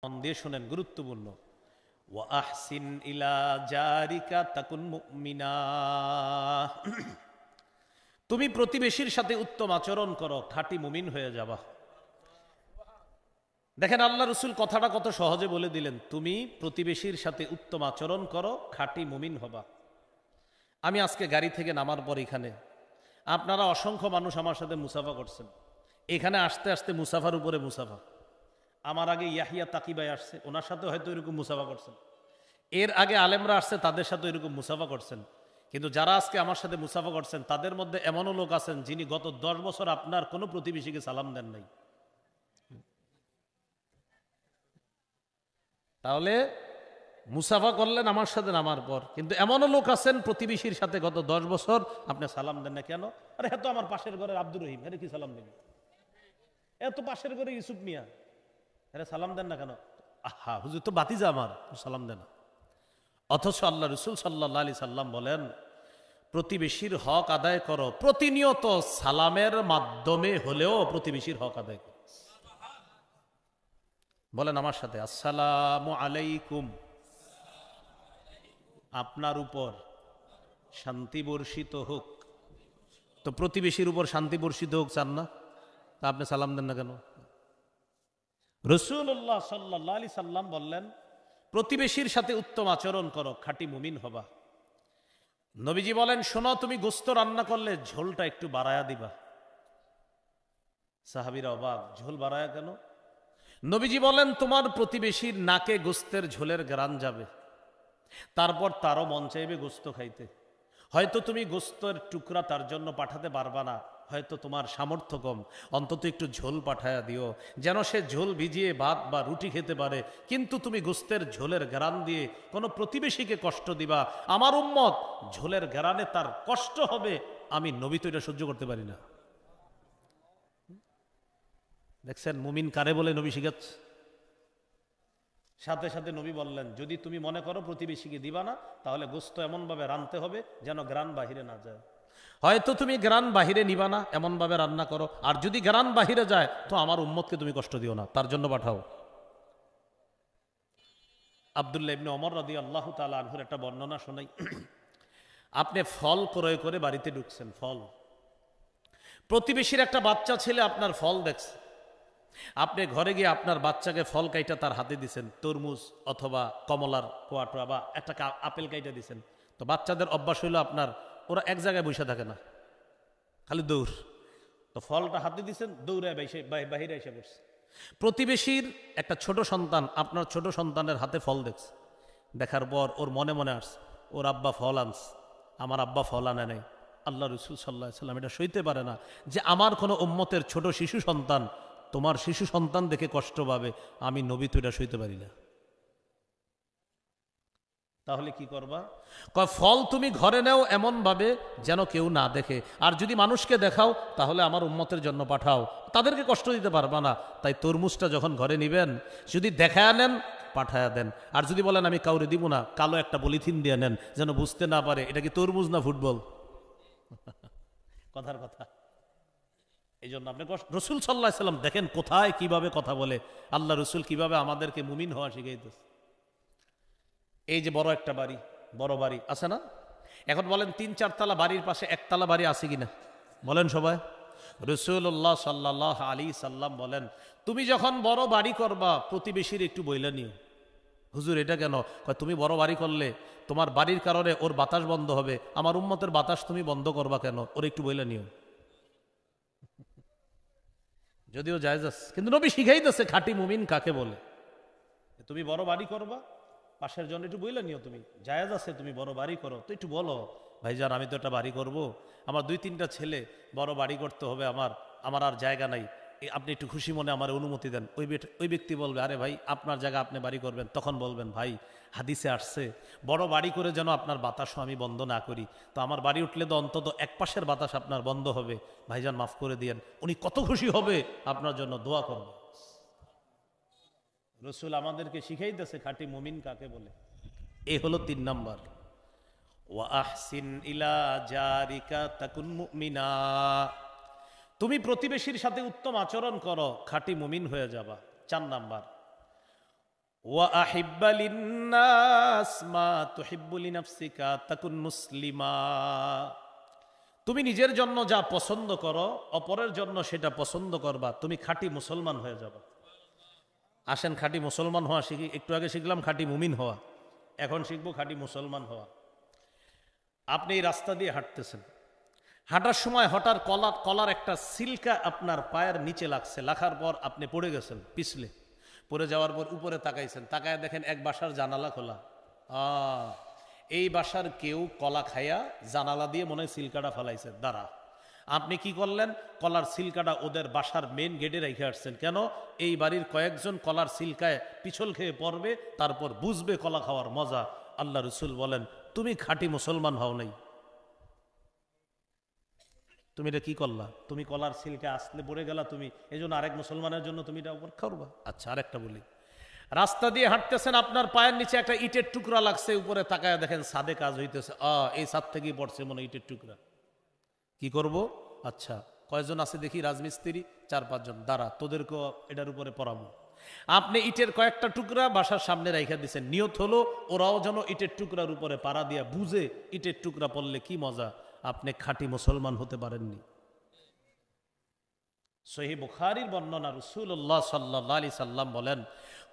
মন দিয়ে শুনেন, গুরুত্বপূর্ণ। ওয়া আহসিন ইলা জারিকা তাকুন মুমিনা। তুমি প্রতিবেশীর সাথে উত্তম আচরণ করো, খাঁটি মুমিন হয়ে যাবা। দেখেন আল্লাহ রসুল কথাটা কত সহজে বলে দিলেন, তুমি প্রতিবেশীর সাথে উত্তম আচরণ করো, খাঁটি মুমিন হবা। আমি আজকে গাড়ি থেকে নামার পর এখানে আপনারা অসংখ্য মানুষ আমার সাথে মুসাফা করছেন। এখানে আসতে আসতে মুসাফার উপরে মুসাফা। আমার আগে ইয়াহিয়া তাকিবাই আসছে, ওনার সাথে হয়তো এরকম মুসাফা করছেন। এর আগে আলেমরা আসছে, তাদের সাথে এরকম মুসাফা করছেন। কিন্তু যারা আজকে আমার সাথে মুসাফা করছেন তাদের মধ্যে এমনও লোক আছেন যিনি গত 10 বছর আপনার কোনো প্রতিবেশীকে সালাম দেন নাই। তাহলে মুসাফা করলেন আমার সাথে নামার পর, কিন্তু এমনও লোক আছেন প্রতিবেশীর সাথে গত 10 বছর আপনি সালাম দেন না। কেন? আরে এত আমার পাশের ঘরের আব্দুর রহিম, আরে কি সালাম দেন? এত পাশের ঘরে ইউসুফ মিয়া, আরে সালাম দেন না কেন? আহা হুজুর তো বাতিজা আমার, সালাম দেন না। অথচ আল্লাহ রসুল সাল্লাল্লাহু আলাইহি সাল্লাম বলেন, প্রতিবেশীর হক আদায় করো, প্রতিনিয়ত সালামের মাধ্যমে হলেও প্রতিবেশীর হক আদায় করো। বলেন আমার সাথে, আসসালামু আলাইকুম। আপনার উপর শান্তি বর্ষিত হোক। তো প্রতিবেশীর উপর শান্তি বর্ষিত হোক চান না? তা আপনি সালাম দেন না কেন? রাসূলুল্লাহ সাল্লাল্লাহু আলাইহি সাল্লাম বললেন, প্রতিবেশীর সাথে উত্তম আচরণ করো, খাঁটি মুমিন হবা। নবীজি বলেন, শোনো, তুমি গোস্ত রান্না করলে ঝোলটা একটু বাড়ায়া দিবা। সাহাবীরা অবাক, ঝোল বাড়ায়া কেন? নবীজি বলেন, তোমার প্রতিবেশীর নাকে গোস্তের ঝোলের ঘ্রাণ যাবে, তারপর তারও মন চাইবে গোস্ত খাইতে। হয়তো তুমি গোস্তের টুকরা তার জন্য পাঠাতে পারবা না, হয়তো তোমার সামর্থ্য কম, অন্তত একটু ঝোল পাঠায়া দিও, যেন সে ঝোল ভিজিয়ে ভাত বা রুটি খেতে পারে। কিন্তু তুমি গোস্তের ঝোলের ঘ্রাণ দিয়ে কোনো প্রতিবেশীকে কষ্ট দিবা, আমার উম্মত ঝোলের ঘ্রাণে তার কষ্ট হবে, আমি নবী তো এটা সহ্য করতে পারি না। দেখছেন মুমিন কারে বলে নবী শিখাচ্ছে। সাথে সাথে নবী বললেন, যদি তুমি মনে করো প্রতিবেশীকে দিবা না, তাহলে গোস্ত এমনভাবে রাঁধতে হবে যেন ঘ্রাণ বাহিরে না যায়। হয়তো তুমি ঘ্রাণ বাহিরে নিবা না, এমনভাবে রান্না করো, আর যদি ঘ্রাণ বাহিরে যায় তো আমার উম্মতকে তুমি কষ্ট দিও না, তার জন্য পাঠাও। আব্দুল্লাহ ইবনে ওমর রাদিয়াল্লাহু তাআলা আনহুর একটা বর্ণনা শোনাই। আপনি ফল ক্রয় করে বাড়িতে ঢুকছেন, ফল, প্রতিবেশীর একটা বাচ্চা ছেলে আপনার ফল দেখছে, আপনি ঘরে গিয়ে আপনার বাচ্চাকে ফল কাইটা তার হাতে দিছেন, তরমুজ অথবা কমলার কোয়াটোয়া বা একটা আপেল কাইটা দিছেন। তো বাচ্চাদের অভ্যাস হইল আপনার, ওরা এক জায়গায় বসে থাকে না, খালি দৌড়। তো ফলটা হাতে দিছেন, দৌড়ে বাহিরে এসে পড়ছে। প্রতিবেশীর একটা ছোট সন্তান আপনার ছোট সন্তানের হাতে ফল দেখছে, দেখার পর ওর মনে মনে আসছে, ওর আব্বা ফল আনছে, আমার আব্বা ফল আনে নাই। আল্লাহ রসুল সাল্লাল্লাহু আলাইহি সাল্লাম এটা সইতে পারে না যে আমার কোনো উম্মতের ছোট শিশু সন্তান তোমার শিশু সন্তান দেখে কষ্ট পাবে, আমি নবী তো এটা সইতে পারি না। তাহলে কি করবা? কয় ফল তুমি ঘরে নেও এমন ভাবে যেন কেউ না দেখে, আর যদি মানুষকে দেখাও তাহলে আমার উম্মতের জন্য পাঠাও, তাদেরকে কষ্ট দিতে পারবা না। তাই তরমুজটা যখন ঘরে নিবেন, যদি দেখায়া নেন পাঠায়া দেন, আর যদি বলেন আমি কাউরে দিব না, কালো একটা পলিথিন দিয়ে নেন যেন বুঝতে না পারে এটা কি তরমুজ না ফুটবল। কথার কথা। এই জন্য আপনি রসুল সাল্লাল্লাহু আলাইহি সাল্লাম দেখেন কোথায় কিভাবে কথা বলে, আল্লাহ রসুল কিভাবে আমাদেরকে মুমিন হওয়া শিখাইতেছে। এই যে বড় একটা বাড়ি, বড় বাড়ি আছে না? এখন বলেন 3-4 তলা বাড়ির পাশে একতলা বাড়ি আছে কিনা বলেন সবাই? রাসূলুল্লাহ সাল্লাল্লাহু আলাইহি সাল্লাম বলেন, তুমি যখন বড় বাড়ি করবা প্রতিবেশীর একটু বইলা নিও। হুজুর এটা কেন? তুমি বড় বাড়ি করলে তোমার বাড়ির কারণে ওর বাতাস বন্ধ হবে, আমার উম্মতের বাতাস তুমি বন্ধ করবা কেন? ওর একটু বইলা নিও। যদিও জায়েজ আছে, কিন্তু নবী শিখাইতেছে খাঁটি মুমিন কাকে বলে। তুমি বড় বাড়ি করবা, পাশের জন্য একটু বইলে নিও, তুমি জায়েজ আছে, তুমি বড় বাড়ি করো তো একটু বলো, ভাইজান আমি তো একটা বাড়ি করব, আমার 2-3টা ছেলে, বড় বাড়ি করতে হবে, আমার আর জায়গা নাই, আপনি একটু খুশি মনে আমার অনুমতি দেন। ওই ব্যক্তি বলবে, আরে ভাই আপনার জায়গা আপনি বাড়ি করবেন। তখন বলবেন, ভাই হাদিসে আসছে বড় বাড়ি করে যেন আপনার বাতাসও আমি বন্ধ না করি, তো আমার বাড়ি উঠলে তো অন্তত এক পাশের বাতাস আপনার বন্ধ হবে, ভাইজান মাফ করে দিয়েন। উনি কত খুশি হবে, আপনার জন্য দোয়া করবে। রসুল আমাদেরকে শিখাইতেছে খাঁটি মুমিন কাকে বলে। এই হলো 3 নাম্বার, ওয়া আহসিন ইলা জারিকা তাকুন মুমিনা। তুমি প্রতিবেশীর সাথে উত্তম আচরণ করো, খাঁটি মুমিন হয়ে যাবা। 4 নাম্বার, ওয়া আহিব্বা লিন্নাস মা তুহিব্বু লিনাফসিকা তাকুন মুসলিমা। তুমি নিজের জন্য যা পছন্দ করো অপরের জন্য সেটা পছন্দ করবা, তুমি খাঁটি মুসলমান হয়ে যাবে। আসেন খাঁটি মুসলমান হওয়া শিখি। একটু আগে শিখলাম খাঁটি মুমিন হওয়া, এখন শিখবো খাঁটি মুসলমান হওয়া। আপনি এই রাস্তা দিয়ে হাঁটতেছেন, হাঁটার সময় হঠাৎ কলার একটা সিল্কা আপনার পায়ের নিচে লাগছে, লাগার পর আপনি পড়ে গেছেন পিছলে। পড়ে যাওয়ার পর উপরে তাকাইছেন, তাকায় দেখেন এক বাসার জানালা খোলা। এই বাসার কেউ কলা খাইয়া জানালা দিয়ে মনে হয় সিল্কাটা ফেলাইছে। দাঁড়া, আপনি কি করলেন? কলার সিল্কাটা ওদের বাসার মেন গেটে রেখে আসছেন। কেন? এই বাড়ির কয়েকজন কলার সিল্কায় পিছল খেয়ে পড়বে, তারপর বুঝবে কলা খাওয়ার মজা। আল্লাহ রসুল বলেন তুমি খাঁটি মুসলমান হও নাই। তুমি এটা কি করলা? তুমি কলার সিল্কা আসলে পড়ে গেলা, তুমি এই জন্য আরেক মুসলমানের জন্য তুমি এটা উপর করবা। আচ্ছা, আরেকটা বলি, রাস্তা দিয়ে হাঁটতেছেন, আপনার পায়ের নিচে একটা ইটের টুকরা লাগছে, উপরে তাকায় দেখেন ছাদে কাজ হইতেছে। এই ছাদ থেকেই পড়ছে মনে ইটের টুকরা। কি করব? আচ্ছা, কয়জন আছে দেখি রাজমিস্ত্রি? 4-5 জন। দাঁড়া, তোদেরকেও এটার উপরে পড়াবো। আপনি ইটের কয়েকটা টুকরা বাসার সামনে রাইখা দিচ্ছেন, নিয়ত হলো ওরাও যেন ইটের টুকরার উপরে পাড়া দিয়া বুঝে ইটের টুকরা পড়লে কি মজা। আপনি খাঁটি মুসলমান হতে পারেননি। সহিহ বুখারীর বর্ণনা, রাসূলুল্লাহ সাল্লাল্লাহু আলাইহি সাল্লাম বলেন,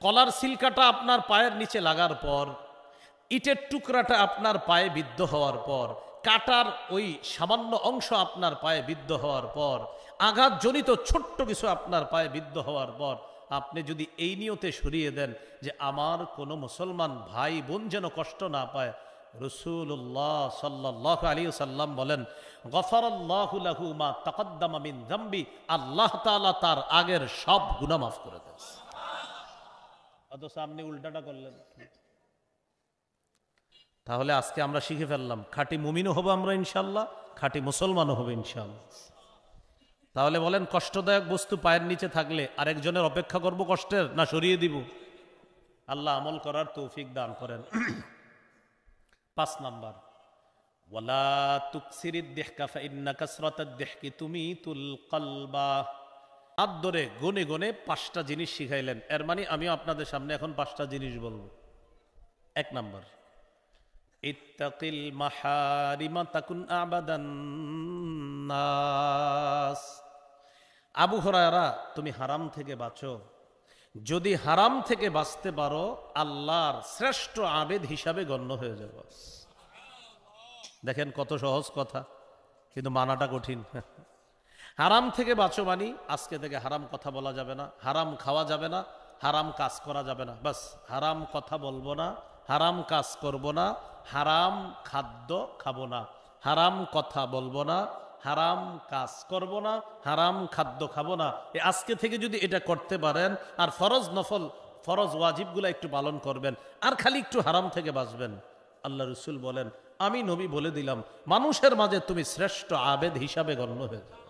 কলার সিলকাটা আপনার পায়ের নিচে লাগার পর, ইটের টুকরাটা আপনার পায়ে বিদ্ধ হওয়ার পর, কাটার ওই সামান্য অংশ আপনার পায়ে বিদ্ধ হওয়ার পর, আঘাতজনিত ছোট্ট কিছু আপনার পায়ে বিদ্ধ হওয়ার পর, আপনি যদি এই নিয়তে সরিয়ে দেন যে আমার কোনো মুসলমান ভাই বোন যেন কষ্ট না পায়, রাসূলুল্লাহ সাল্লাল্লাহু আলাইহি সাল্লাম বলেন, গফারাল্লাহু লাহু মা তাকাদ্দামা মিন যামবি, আল্লাহ তাআলা তার আগের সব গুনাহ মাফ করে দেন। অথচ আপনি উল্টাটা করলেন। তাহলে আজকে আমরা শিখে ফেললাম, খাঁটি মুমিনও হবো আমরা ইনশাআল্লাহ, খাঁটি মুসলমানও হবে ইনশাআল্লাহ। তাহলে বলেন, কষ্টদায়ক বস্তু পায়ের নিচে থাকলে আরেকজনের অপেক্ষা করব কষ্টের, না সরিয়ে দিব? আল্লাহ আমল করার তৌফিক দান করেন। 5 নাম্বার, ওয়ালা তুকসিরিদ দিহকা ফাইন্না কাসরাতাদ দিহকি তুমিতুল কলবা। হাত ধরে গনে গনে 5টা জিনিস শিখাইলেন। এর মানে আমিও আপনাদের সামনে এখন 5টা জিনিস বলবো। 1 নাম্বার, ইত্তাকিল মাহারিমা তাকুন আবাদান নাস। আবু হুরায়রা, তুমি হারাম থেকে বাঁচো। যদি হারাম থেকে বাঁচতে পারো, আল্লাহর শ্রেষ্ঠ আবেদ হিসাবে গণ্য হয়ে যাবে। দেখেন কত সহজ কথা, কিন্তু মানাটা কঠিন। হারাম থেকে বাঁচো মানি আজকে থেকে হারাম কথা বলা যাবে না, হারাম খাওয়া যাবে না, হারাম কাজ করা যাবে না। বাস, হারাম কথা বলবো না, হারাম কাজ করব না, হারাম খাদ্য খাবো না, হারাম কথা বলবো না, হারাম কাজ করব না, হারাম খাদ্য খাবো না। আজকে থেকে যদি এটা করতে পারেন, আর ফরজ নফল ফরজ ওয়াজিবগুলো একটু পালন করবেন, আর খালি একটু হারাম থেকে বাঁচবেন, আল্লাহ রসুল বলেন আমি নবী বলে দিলাম, মানুষের মাঝে তুমি শ্রেষ্ঠ আবেদ হিসাবে গণ্য হয়ে যাবে।